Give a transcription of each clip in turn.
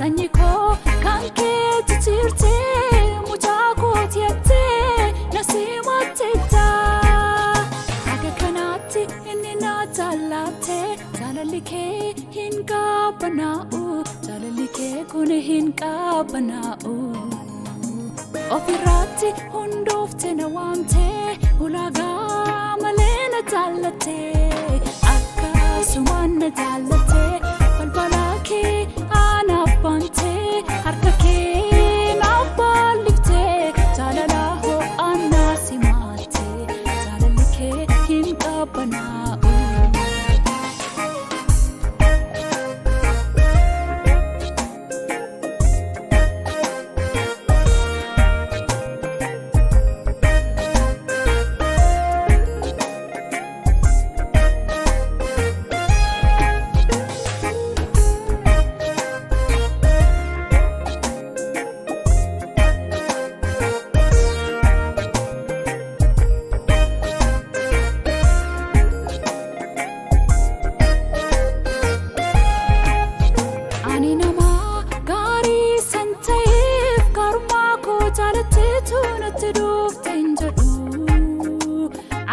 Sanyiko kan keetti jirte mucaa kootiyette nasiimattita Aga kanatti inni na jaalatte jaalalli kee hin qabbanaa'u jaalalli kee kun hin qabbanaa'u Ofirratti hundoofte na waamte ulaagaa malee na jaalatte Akkasumaan na jaalatte balbalaa kee anaaf bante harka kee naaf bal'ifte jaalala ho'aan na simatte jaalalli kee hin qabbanaa'u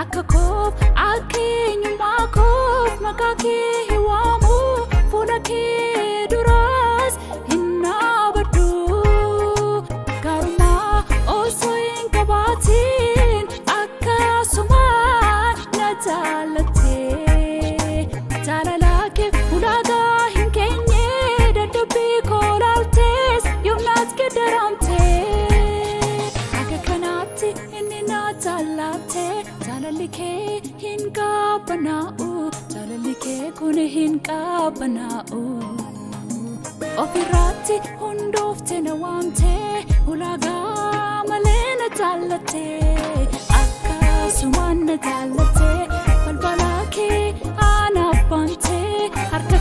Akka koof akkeenyummaa koof maqaa kee hin waamu fuula kee duraas hin dhaabadhu Garummaa osoo hin qabaatiin akkasumaan na jaalatte Jaalala kee ulaagaa hin keenye dadhabbii koo laaltees yoomnaas geddaramte Aga kanatti inni na jaalatte Jaalalli kee hin qabbanaa'u jaalalli kee kun hin qabbanaa'u Ofirratti hundoofte na waamte ulaagaa malee na jaalatte Akkasumaan na jaalatte balbalaa kee anaaf bante harka